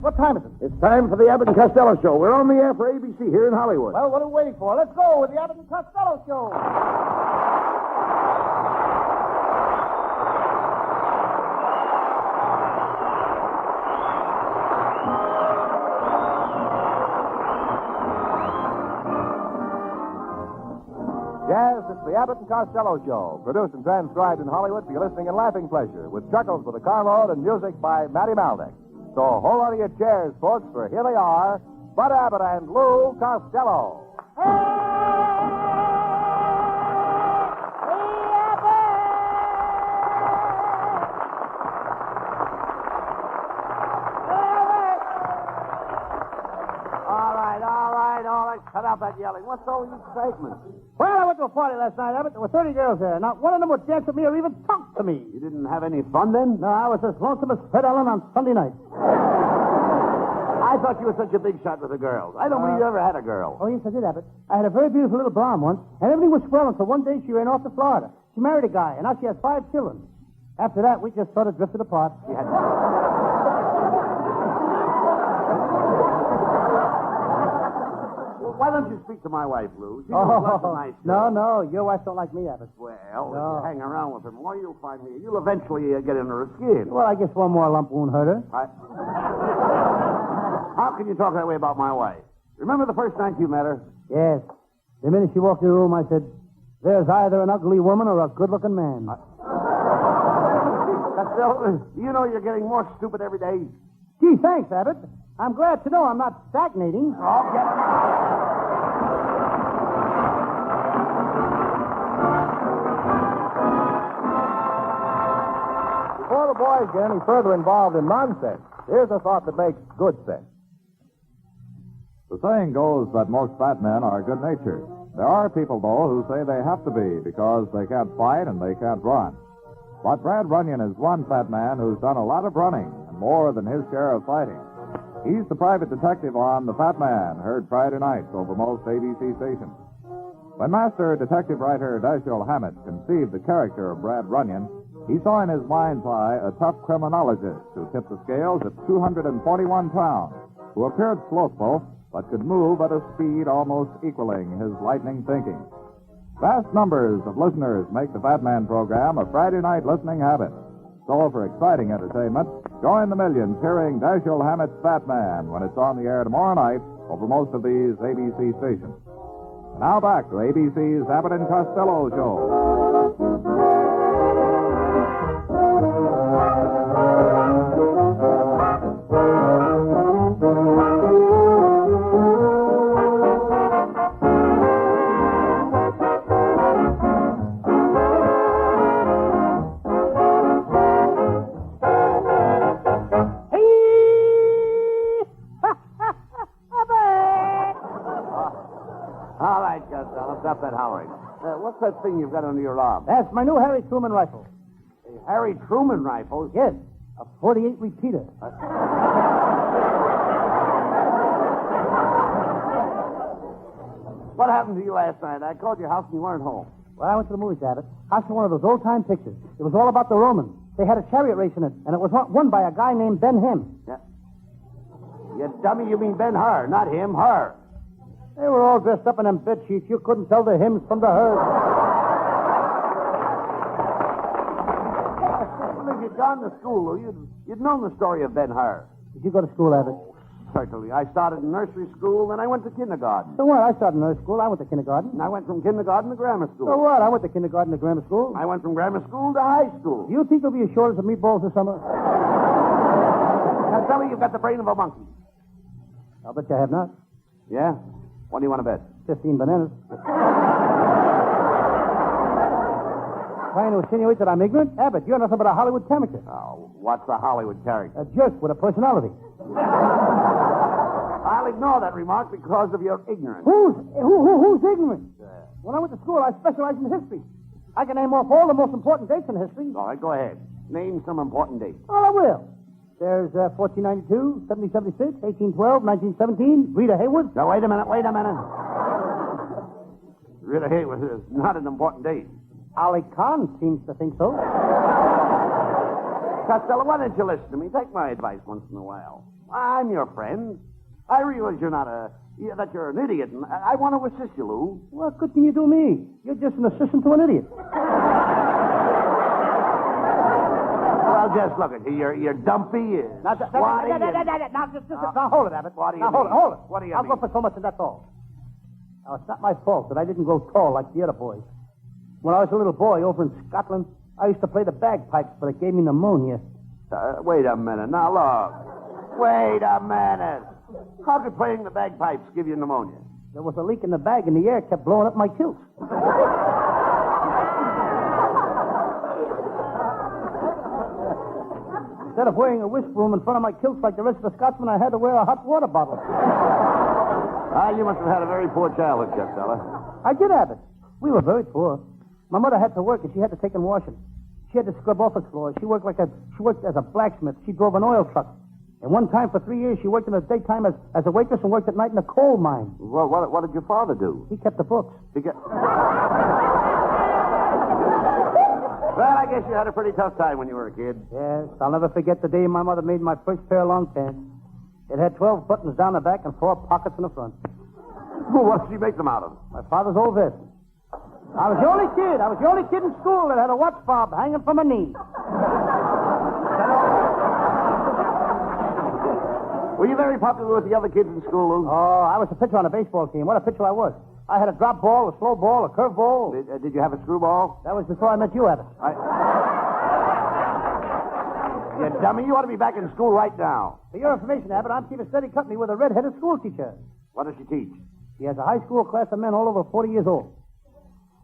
What time is it? It's time for the Abbott and Costello Show. We're on the air for ABC here in Hollywood. Well, what are we waiting for? Let's go with the Abbott and Costello Show. Yes, it's the Abbott and Costello Show, produced and transcribed in Hollywood for your listening and laughing pleasure, with chuckles for the car load and music by Matty Maldick. So hold on to your chairs, folks, for here they are, Bud Abbott and Lou Costello. All right. Cut out that yelling. What's all the excitement? Well, I went to a party last night, Abbott. There were 30 girls there. Not one of them would dance with me or even talk to me. You didn't have any fun then? No, I was as lonesome as Fred Allen on Sunday night. I thought you were such a big shot with the girls. I don't believe you ever had a girl. Oh, yes, I did, Abbott. I had a very beautiful little blonde once, and everything was swell until one day she ran off to Florida. She married a guy, and now she has 5 children. After that, we just sort of drifted apart. You had... Well, why don't you speak to my wife, Lou? She's lots of nice girl. No, your wife don't like me, Abbott. Well, No. if you hang around with her more, you'll find me. You'll eventually get under her skin. Well, I guess one more lump won't hurt her. How can you talk that way about my wife? Remember the first night you met her? Yes. The minute she walked in the room, I said, there's either an ugly woman or a good-looking man. Costello, you know you're getting more stupid every day. Gee, thanks, Abbott. I'm glad to know I'm not stagnating. Oh, get... Before the boys get any further involved in nonsense, here's a thought that makes good sense. The saying goes that most fat men are good-natured. There are people, though, who say they have to be because they can't fight and they can't run. But Brad Runyon is one fat man who's done a lot of running and more than his share of fighting. He's the private detective on The Fat Man, heard Friday nights over most ABC stations. When master detective writer Dashiell Hammett conceived the character of Brad Runyon, he saw in his mind's eye a tough criminologist who tipped the scales at 241 pounds, who appeared slothful but could move at a speed almost equaling his lightning thinking. Vast numbers of listeners make the Fat Man program a Friday night listening habit. So for exciting entertainment, join the millions hearing Dashiell Hammett's Fat Man when it's on the air tomorrow night over most of these ABC stations. Now back to ABC's Abbott and Costello Show. All right, Costello, stop that hollering. What's that thing you've got under your arm? That's my new Harry Truman rifle. A Harry Truman rifle? Yes, a 48 repeater. What happened to you last night? I called your house and you weren't home. Well, I went to the movies, Abbott. I saw one of those old-time pictures. It was all about the Romans. They had a chariot race in it, and it was won by a guy named Ben-Hur. Yeah. You dummy, you mean Ben-Hur, not him, her. They were all dressed up in them bed sheets. You couldn't tell the hymns from the herd. Well, if you'd gone to school, Lou, you'd known the story of Ben-Hur. Did you go to school, Abbott? Certainly. I started in nursery school, then I went to kindergarten. So what? I started in nursery school. I went to kindergarten. And I went from kindergarten to grammar school. So what? I went to kindergarten to grammar school. I went from grammar school to high school. You think there'll be a shortage of meatballs this summer? Costello, you've got the brain of a monkey. I'll bet you have not. Yeah? What do you want to bet? 15 bananas. Trying to insinuate that I'm ignorant? Abbott, you're nothing but a Hollywood character. Oh, what's a Hollywood character? A jerk with a personality. I'll ignore that remark because of your ignorance. Who's ignorant? When I went to school, I specialized in history. I can name off all the most important dates in history. All right, go ahead. Name some important dates. Oh, I will. There's 1492, 1776, 1812, 1917, Rita Hayworth. Now, wait a minute. Rita Hayworth is not an important date. Ali Khan seems to think so. Costello, why don't you listen to me? Take my advice once in a while. I'm your friend. I realize that you're an idiot, and I want to assist you, Lou. What good can you do me? You're just an assistant to an idiot. Well, just look at you. You're dumpy, Now, swatty. Now, hold it, Abbott. What do you now, mean? Hold it. What do you I'll mean? go for so much, and that's all. Now, it's not my fault that I didn't grow tall like the other boys. When I was a little boy over in Scotland, I used to play the bagpipes, but it gave me pneumonia. Wait a minute. Now, look. Wait a minute. How could playing the bagpipes give you pneumonia? There was a leak in the bag, and the air kept blowing up my kilts. Instead of wearing a whisk broom in front of my kilts like the rest of the Scotsmen, I had to wear a hot water bottle. You must have had a very poor childhood, Costello. I did have it. We were very poor. My mother had to work, and she had to take in washing. She had to scrub office floors. She worked as a blacksmith. She drove an oil truck. And one time for 3 years, she worked in the daytime as a waitress and worked at night in a coal mine. Well, what did your father do? He kept the books. Well, I guess you had a pretty tough time when you were a kid. Yes, I'll never forget the day my mother made my first pair of long pants. It had 12 buttons down the back and 4 pockets in the front. Well, what did she make them out of? My father's old vest. I was the only kid in school that had a watch fob hanging from my knee. Were you very popular with the other kids in school, Lou? Oh, I was a pitcher on a baseball team. What a pitcher I was. I had a drop ball, a slow ball, a curve ball. Did you have a screwball? That was before I met you, Abbott. You dummy, you ought to be back in school right now. For your information, Abbott, I'm keeping steady company with a red-headed school teacher. What does she teach? She has a high school class of men all over 40 years old.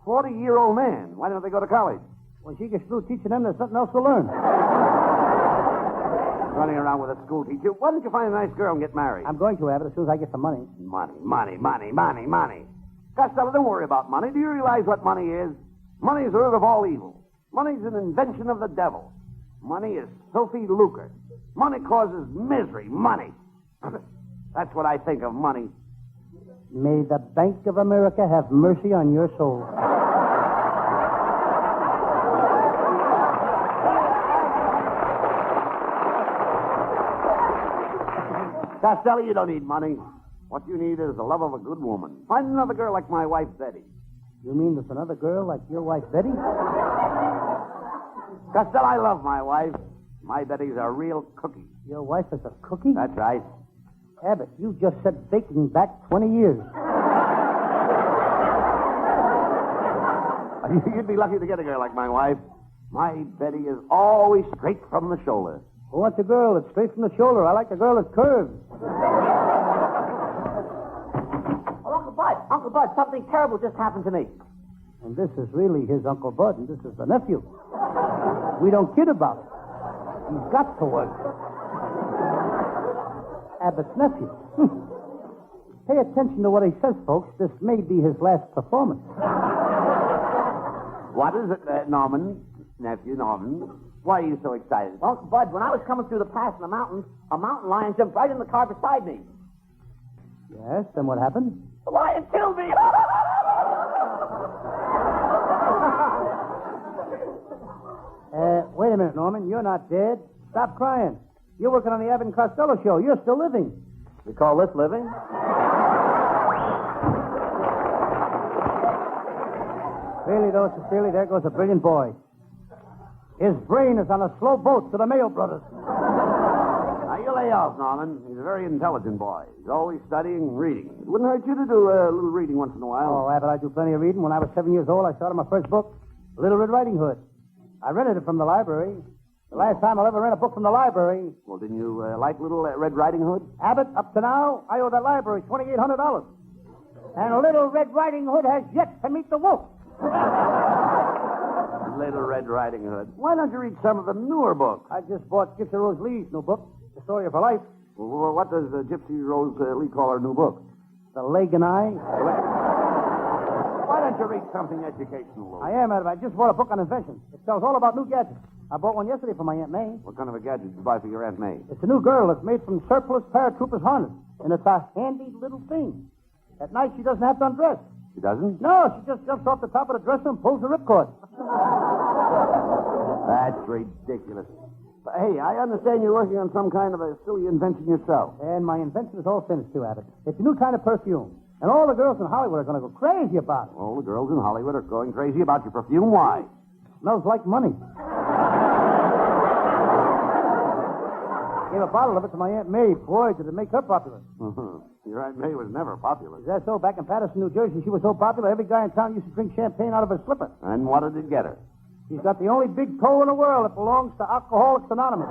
40-year-old man. Why don't they go to college? When she gets through teaching them, there's something else to learn. Running around with a school teacher. Why don't you find a nice girl and get married? I'm going to, Abbott, as soon as I get some money. Money. Costello, don't worry about money. Do you realize what money is? Money is the root of all evil. Money is an invention of the devil. Money is filthy lucre. Money causes misery. Money. That's what I think of money. May the Bank of America have mercy on your soul. Costello, you don't need money. What you need is the love of a good woman. Find another girl like my wife, Betty. You mean there's another girl like your wife, Betty? Costello, I love my wife. My Betty's a real cookie. Your wife is a cookie? That's right. Abbott, you just said baking back 20 years. You'd be lucky to get a girl like my wife. My Betty is always straight from the shoulder. Who wants a girl that's straight from the shoulder? I like a girl that's curved. Oh, Uncle Bud, something terrible just happened to me. And this is really his Uncle Bud, and this is the nephew. We don't kid about it. He's got to work. Abbott's nephew. Pay attention to what he says, folks. This may be his last performance. What is it, Norman? Nephew Norman. Why are you so excited? Uncle Bud, when I was coming through the pass in the mountains, a mountain lion jumped right in the car beside me. Yes, then what happened? The lion killed me! Wait a minute, Norman. You're not dead. Stop crying. You're working on the Abbott and Costello show. You're still living. You call this living? Really, though, sincerely, there goes a brilliant boy. His brain is on a slow boat to the Mayo Brothers. Now, you lay off, Norman. He's a very intelligent boy. He's always studying and reading. It wouldn't hurt you to do a little reading once in a while. Oh, Abbott, I do plenty of reading. When I was 7 years old, I started my first book, Little Red Riding Hood. I rented it from the library. The last time I'll ever rent a book from the library. Well, didn't you like Little Red Riding Hood? Abbott, up to now, I owe that library $2,800. And Little Red Riding Hood has yet to meet the wolf. Little Red Riding Hood. Why don't you read some of the newer books? I just bought Gypsy Rose Lee's new book, The Story of Her Life. Well, what does Gypsy Rose Lee call her new book? The Leg and I. Why don't you read something educational, Lou? I am, Abbott. I just bought a book on invention. It tells all about new gadgets. I bought one yesterday for my Aunt May. What kind of a gadget did you buy for your Aunt May? It's a new girl that's made from surplus paratroopers harness. And it's a handy little thing. At night, she doesn't have to undress. She doesn't? No, she just jumps off the top of the dresser and pulls the ripcord. That's ridiculous. Hey, I understand you're working on some kind of a silly invention yourself. And my invention is all finished, too, Abbott. It's a new kind of perfume. And all the girls in Hollywood are going to go crazy about it. All the girls in Hollywood are going crazy about your perfume. Why? Smells like money. Gave a bottle of it to my Aunt May. Boy, did it make her popular. Your Aunt May was never popular. Is that so? Back in Patterson, New Jersey, she was so popular, every guy in town used to drink champagne out of her slipper. And what did it get her? She's got the only big toe in the world that belongs to Alcoholics Anonymous.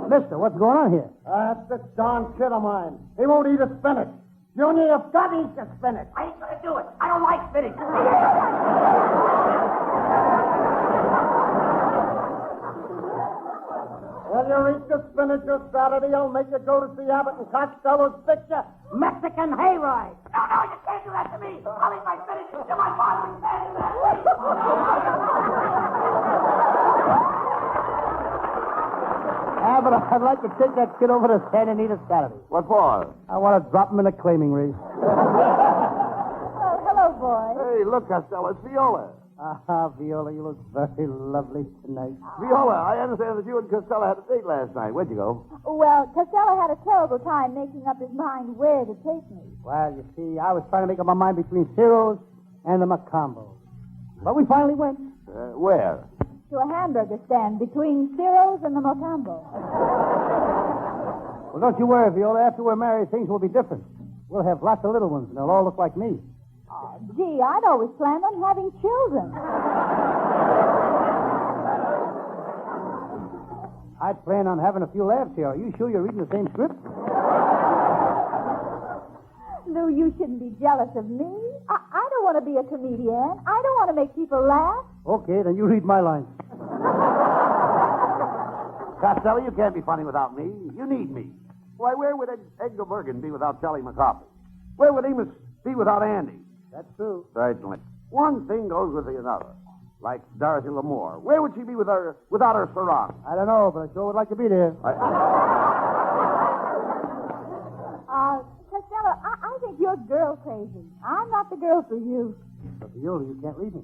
Mister, what's going on here? That's this darn kid of mine. He won't eat a spinach. Junior, you've got to eat the spinach. I ain't gonna do it. I don't like spinach. Will you eat the spinach this Saturday? I'll make you go to see Abbott and Costello's picture, Mexican Hayride. No, you can't do that to me. I'll eat my spinach till my father stands there. Abbott, I'd like to take that kid over to San Anita Saturday. What for? I want to drop him in a claiming race. Oh, hello, boy. Hey, look, Costello, it's Viola. Viola, you look very lovely tonight. Viola, I understand that you and Costello had a date last night. Where'd you go? Well, Costello had a terrible time making up his mind where to take me. Well, you see, I was trying to make up my mind between Ciro's and the Macombos. But we finally went. Where? To a hamburger stand between Ciro's and the Mocambo. Well, don't you worry, Viola. After we're married, things will be different. We'll have lots of little ones, and they'll all look like me. Oh, gee, I'd always planned on having children. I'd plan on having a few laughs here. Are you sure you're reading the same script? Lou, you shouldn't be jealous of me. I don't want to be a comedian. I don't want to make people laugh. Okay, then you read my lines. Costello, you can't be funny without me. You need me. Why, where would Edgar Bergen be without Charlie McCarthy? Where would Amos be without Andy? That's true. Certainly. One thing goes with the other. Like Dorothy L'Amour. Where would she be without her sarong? I don't know, but I sure would like to be there. Costello, I think you're girl crazy. I'm not the girl for you. But Viola, you can't leave me.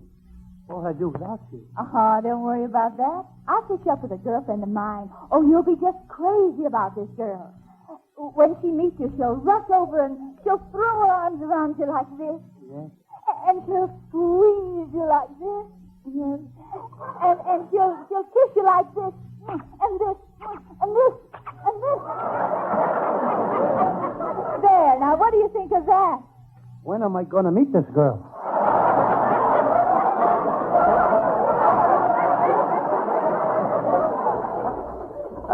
What would I do without you? Don't worry about that. I'll pick you up with a girlfriend of mine. Oh, you'll be just crazy about this girl. When she meets you, she'll rush over and she'll throw her arms around you like this. Yes? And she'll squeeze you like this. Yes. And she'll kiss you like this. And this. And this. And this. There. Now, what do you think of that? When am I going to meet this girl?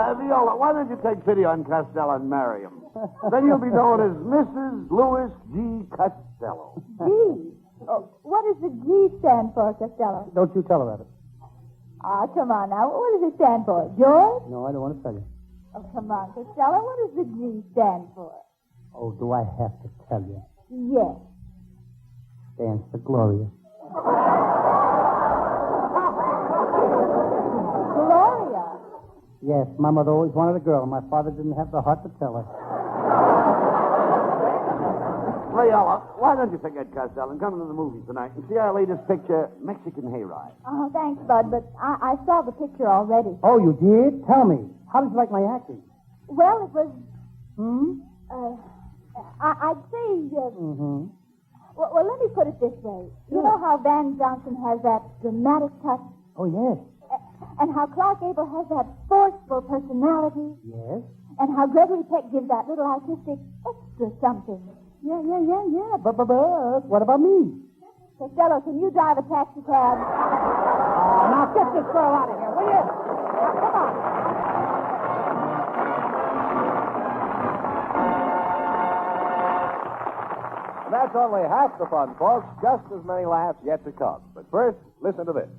Viola, why don't you take pity on Costello and marry him? Then you'll be known as Mrs. Louis G. Costello. G. Oh, what does the G stand for, Costello? Don't you tell her, Abbott. Come on now. What does it stand for? George? No, I don't want to tell you. Oh, come on, Costello. What does the G stand for? Oh, do I have to tell you? Yes. Stands for Gloria. Gloria. Yes, my mother always wanted a girl, and my father didn't have the heart to tell her. Viola, why don't you forget Costello and come to the movies tonight and see our latest picture, Mexican Hayride? Oh, thanks, Bud, but I saw the picture already. Oh, you did? Tell me. How did you like my acting? Well, it was... I'd say... Well, let me put it this way. You know how Van Johnson has that dramatic touch? Oh, yes. And how Clark Gable has that forceful personality? Yes? And how Gregory Peck gives that little artistic extra something? Yeah. But what about me? Costello, can you drive a taxi cab? Now get this girl out of here, will you? Come on. That's only half the fun, folks. Just as many laughs yet to come. But first, listen to this.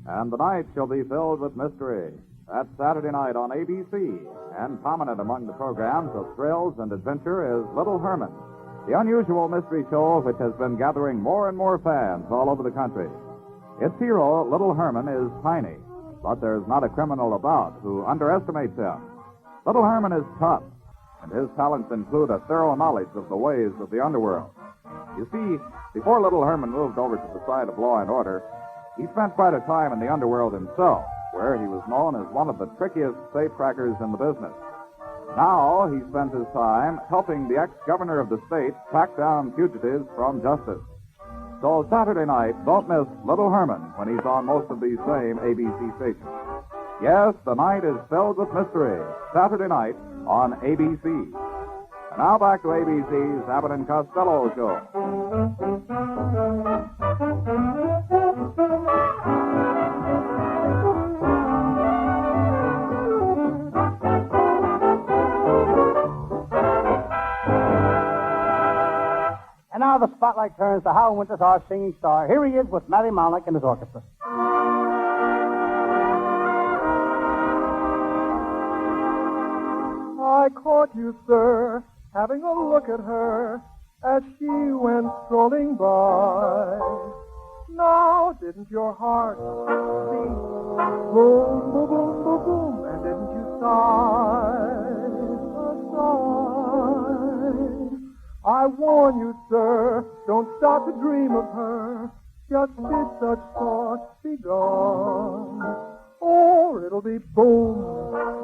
And the night shall be filled with mystery. That's Saturday night on ABC. And prominent among the programs of thrills and adventure is Little Herman, the unusual mystery show which has been gathering more and more fans all over the country. Its hero, Little Herman, is tiny, but there's not a criminal about who underestimates him. Little Herman is tough, and his talents include a thorough knowledge of the ways of the underworld. You see, before little Herman moved over to the side of law and order, he spent quite a time in the underworld himself, where he was known as one of the trickiest safe-crackers in the business. Now he spent his time helping the ex-governor of the state track down fugitives from justice. So Saturday night, don't miss Little Herman when he's on most of these same ABC stations. Yes, the night is filled with mystery. Saturday night on ABC. And now back to ABC's Abbott and Costello show. And now the spotlight turns to Hal Winters, our singing star. Here he is with Matty Malnick and his orchestra. I caught you, sir, having a look at her as she went strolling by. Now, didn't your heart beat boom, boom, boom, boom, boom, and didn't you sigh a sigh? I warn you, sir, don't start to dream of her. Just bid such thoughts be gone, or it'll be boom,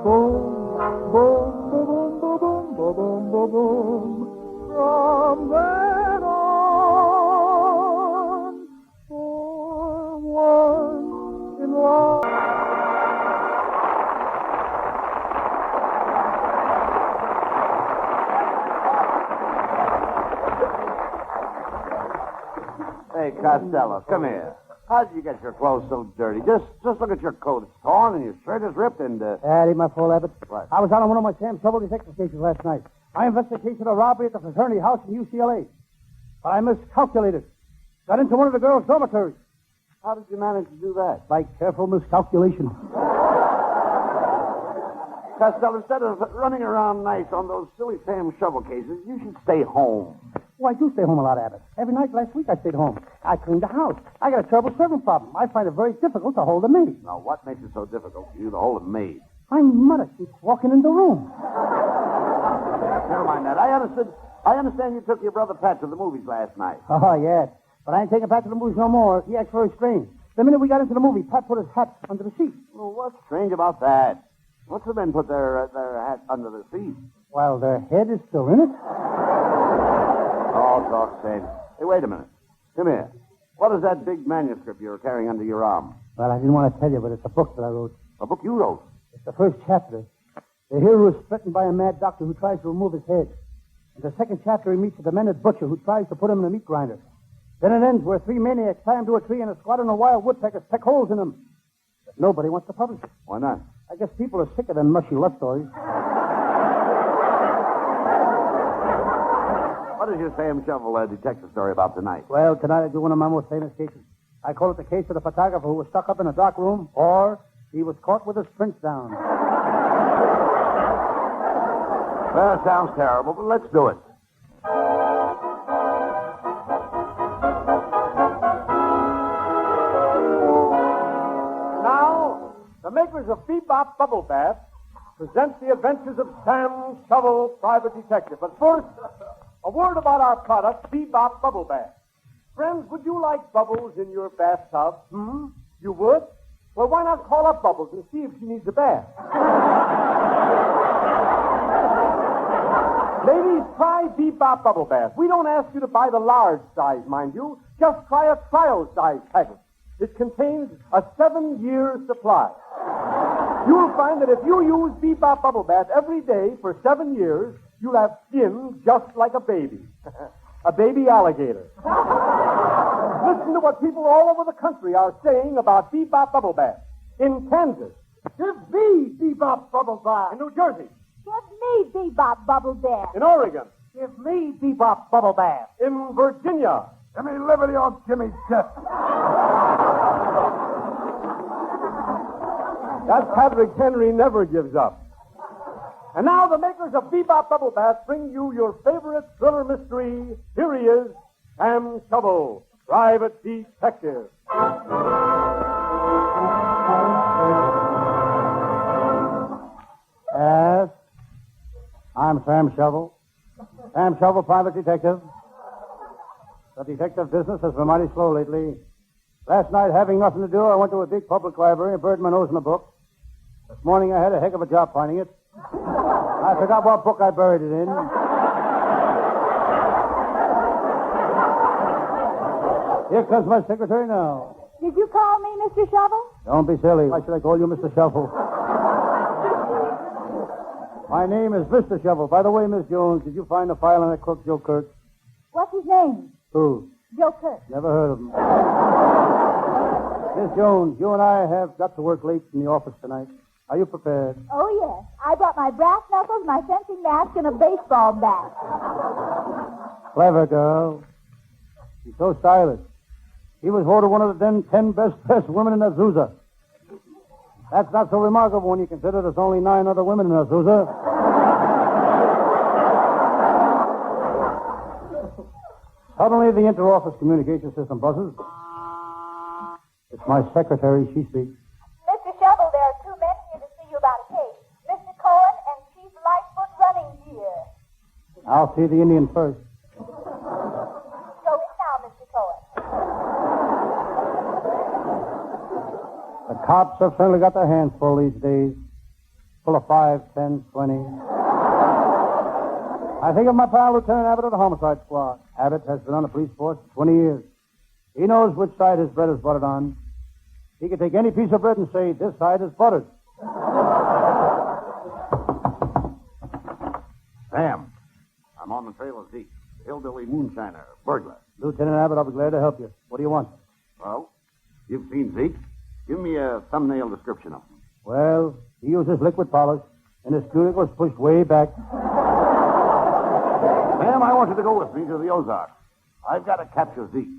boom, boom, boom, boom, boom, boom, boom, boom, boom. From then on, for once in life. Hey, Costello, come here. How did you get your clothes so dirty? Just look at your coat. It's torn and your shirt is ripped and, That ain't my fault, Abbott. What? I was out on one of my Sam Spade detective cases last night. I investigated a robbery at the fraternity house in UCLA. But I miscalculated. Got into one of the girls' dormitories. How did you manage to do that? By careful miscalculation. Costello, instead of running around nice on those silly Sam shovel cases, you should stay home. Well, I do stay home a lot, Abbott. Every night last week I stayed home. I cleaned the house. I got a terrible servant problem. I find it very difficult to hold a maid. Now, what makes it so difficult for you to hold a maid? My mother keeps walking in the room. Never mind that. I understand you took your brother Pat to the movies last night. Oh, yes. But I ain't taking Pat to the movies no more. He acts very strange. The minute we got into the movie, Pat put his hat under the seat. Well, what's strange about that? What's the men put their hat under the seat? While their head is still in it. Oh, talk sense. Hey, wait a minute. Come here. What is that big manuscript you're carrying under your arm? Well, I didn't want to tell you, but it's a book that I wrote. A book you wrote? It's the first chapter. The hero is threatened by a mad doctor who tries to remove his head. In the second chapter, he meets a demented butcher who tries to put him in a meat grinder. Then it ends where three maniacs climb to a tree and a squadron of wild woodpeckers peck holes in them. But nobody wants to publish it. Why not? I guess people are sick of them mushy love stories. What is your Sam Shovel detective story about tonight? Well, tonight I do one of my most famous cases. I call it the case of the photographer who was stuck up in a dark room, or he was caught with his prints down. Well, it sounds terrible, but let's do it. Now, the makers of Bebop Bubble Bath present the adventures of Sam Shovel, Private Detective. But first, a word about our product, Bebop Bubble Bath. Friends, would you like Bubbles in your bathtub? You would? Well, why not call up Bubbles and see if she needs a bath? Ladies, try Bebop Bubble Bath. We don't ask you to buy the large size, mind you. Just try a trial size package. It contains a 7-year supply. You'll find that if you use Bebop Bubble Bath every day for 7 years, you'll have skin just like a baby. A baby alligator. Listen to what people all over the country are saying about Bebop Bubble Bath. In Kansas. Give me Bebop Bubble Bath. In New Jersey. Give me Bebop Bubble Bath. In Oregon. Give me Bebop Bubble Bath. In Virginia. Give me liberty or give me death. That Patrick Henry never gives up. And now the makers of Bebop Bubble Bath bring you your favorite thriller mystery. Here he is, Sam Shovel, Private Detective. Yes. I'm I'm Sam Shovel. Sam Shovel, private detective. The detective business has been mighty slow lately. Last night, having nothing to do, I went to a big public library and buried my nose in a book. This morning, I had a heck of a job finding it. I forgot what book I buried it in. Here comes my secretary now. Did you call me, Mr. Shovel? Don't be silly. Why should I call you Mr. Shovel? My name is Mr. Shovel. By the way, Miss Jones, did you find the file on that crook, Joe Kirk? What's his name? Who? Joe Kirk. Never heard of him. Miss Jones, you and I have got to work late in the office tonight. Are you prepared? Oh, yes. I brought my brass knuckles, my fencing mask, and a baseball bat. Clever girl. She's so stylish. She was voted one of the 10 best women in Azusa. That's not so remarkable when you consider there's only 9 other women in Azusa. Suddenly, the inter-office communication system buzzes. It's my secretary. She speaks. Mr. Shovel, there are 2 men here to see you about a case. Mr. Cohen and Chief Lightfoot Running Gear. I'll see the Indian first. Go in now, Mr. Cohen. The cops have certainly got their hands full these days. Full of 5, 10, 20. I think of my pal, Lieutenant Abbott of the Homicide Squad. Abbott has been on the police force for 20 years. He knows which side his bread is buttered on. He can take any piece of bread and say, this side is buttered. Sam, I'm on the trail of Zeke, the hillbilly moonshiner, burglar. Lieutenant Abbott, I'll be glad to help you. What do you want? Well, you've seen Zeke. Give me a thumbnail description of him. Well, he uses liquid polish, and his cuticles pushed way back. Sam, I want you to go with me to the Ozarks. I've got to capture Zeke.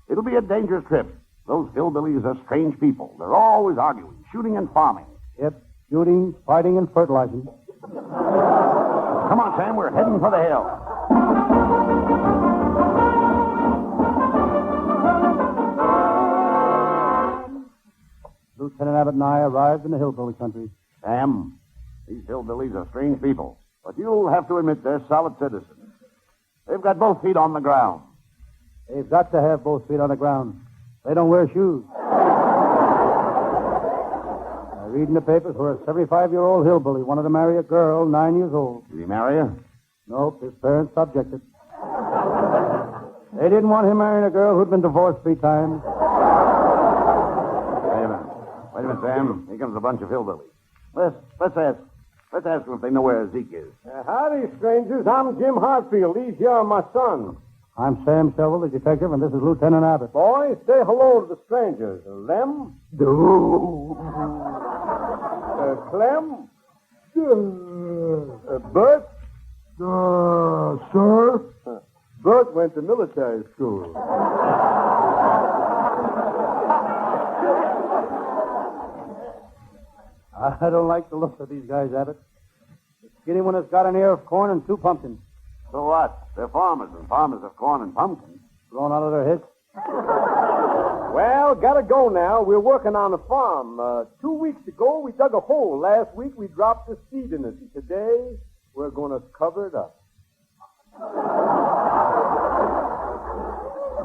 It'll be a dangerous trip. Those hillbillies are strange people. They're always arguing, shooting and farming. Yep, shooting, fighting, and fertilizing. Come on, Sam, we're heading for the hill. Lieutenant Abbott and I arrived in the hillbilly country. Sam, these hillbillies are strange people, but you'll have to admit they're solid citizens. They've got both feet on the ground. They've got to have both feet on the ground. They don't wear shoes. I read in the papers where a 75-year-old hillbilly wanted to marry a girl 9 years old. Did he marry her? Nope, his parents objected. They didn't want him marrying a girl who'd been divorced 3 times. Wait a minute, Sam. Here comes a bunch of hillbillies. Let's ask them if they know where Zeke is. Howdy, strangers. I'm Jim Hartfield. These here are my sons. I'm Sam Shovel, the detective, and this is Lieutenant Abbott. Boys, say hello to the strangers. Lem? Clem? Bert? Sir? Bert went to military school. I don't like the looks of these guys, Abbott. The skinny one has got an ear of corn and 2 pumpkins. So what? They're farmers, and farmers have corn and pumpkins. Blown out of their heads. Well, gotta go now. We're working on the farm. 2 weeks ago, we dug a hole. Last week, we dropped the seed in it. Today, we're going to cover it up.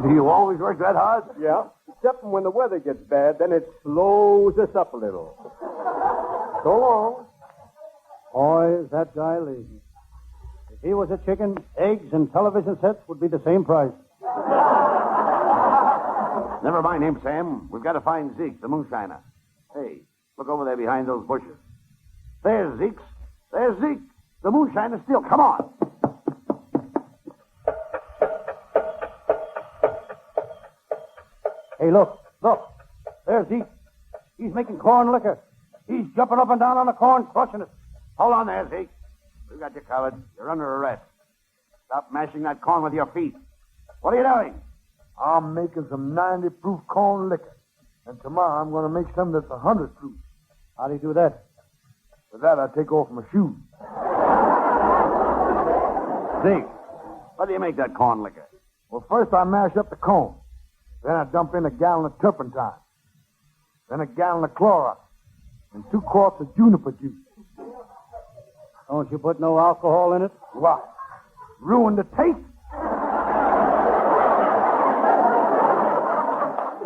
Do you always work that hard? Yeah, except when the weather gets bad, then it slows us up a little. So long. Boy, is that guy lazy. If he was a chicken, eggs and television sets would be the same price. Never mind him, Sam. We've got to find Zeke, the moonshiner. Hey, look over there behind those bushes. There's Zeke. There's Zeke. The moonshiner still. Come on. Hey, look. There's Zeke. He's making corn liquor. He's jumping up and down on the corn, crushing it. Hold on there, Zeke. We've got you covered. You're under arrest. Stop mashing that corn with your feet. What are you doing? I'm making some 90-proof corn liquor. And tomorrow I'm going to make some that's 100 proof. How do you do that? For that, I take off my shoes. Zeke, how do you make that corn liquor? Well, first I mash up the corn. Then I dump in a gallon of turpentine. Then a gallon of Clorox. And 2 quarts of juniper juice. Don't you put no alcohol in it? What? Ruin the taste?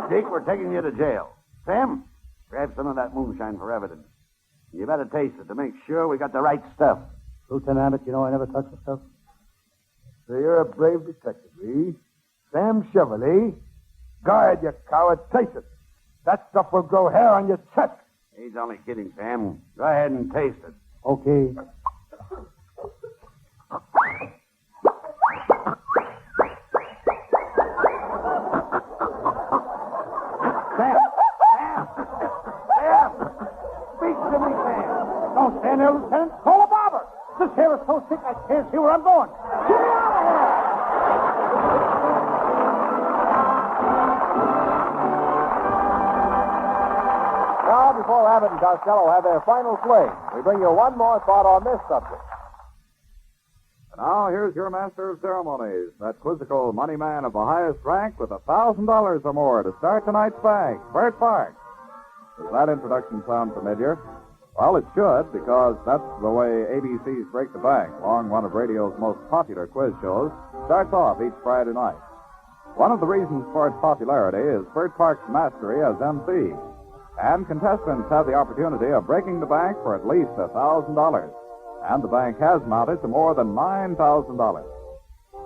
Dick, we're taking you to jail. Sam, grab some of that moonshine for evidence. You better taste it to make sure we got the right stuff. Lieutenant Abbott, you know I never touch the stuff. So you're a brave detective, eh? Sam Chevrolet. Guard, you coward. Taste it. That stuff will grow hair on your chest. He's only kidding, Sam. Go ahead and taste it. Okay. Sam! Speak to me, Sam! Don't stand there, Lieutenant. Call a barber. This hair is so thick I can't see where I'm going. Get me out of here! Now, before Abbott and Costello have their final fling, we bring you one more thought on this subject. And now, here's your master of ceremonies, that quizzical money man of the highest rank with $1,000 or more to start tonight's bag, Bert Park. Does that introduction sound familiar? Well, it should, because that's the way ABC's Break the Bank, along one of radio's most popular quiz shows, starts off each Friday night. One of the reasons for its popularity is Bert Park's mastery as MC. And contestants have the opportunity of breaking the bank for at least $1,000. And the bank has mounted to more than $9,000.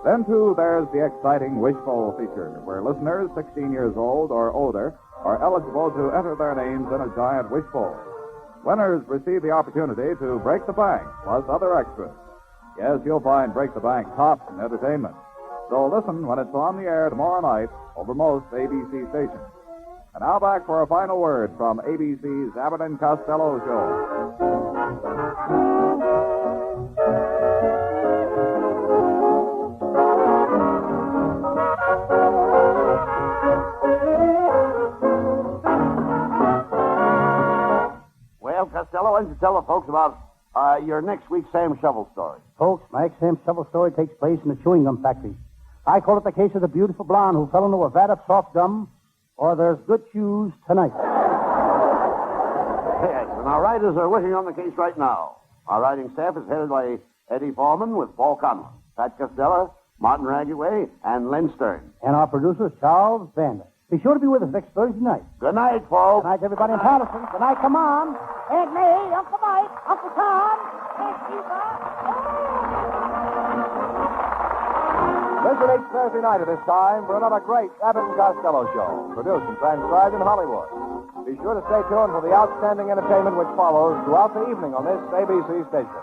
Then, too, there's the exciting Wishbowl feature, where listeners 16 years old or older are eligible to enter their names in a giant wishbowl. Winners receive the opportunity to break the bank, plus other extras. Yes, you'll find Break the Bank tops in entertainment. So listen when it's on the air tomorrow night over most ABC stations. And now back for a final word from ABC's Abbott and Costello show. Well, Costello, why don't you tell the folks about your next week's Sam Shovel story? Folks, my ex-Sam Shovel story takes place in the chewing gum factory. I call it the case of the beautiful blonde who fell into a vat of soft gum, or there's good shoes tonight. Yes, and our writers are working on the case right now. Our writing staff is headed by Eddie Foreman with Paul Conlon, Pat Costello, Martin Raggaway, and Len Stern. And our producer is Charles Vander. Be sure to be with us next Thursday night. Good night, folks. Good night, everybody in Patterson. Good night, come on. Aunt May, Uncle Mike, Uncle Tom, Aunt Eva. Listen each Thursday night at this time for another great Abbott and Costello show, produced and transcribed in Hollywood. Be sure to stay tuned for the outstanding entertainment which follows throughout the evening on this ABC station.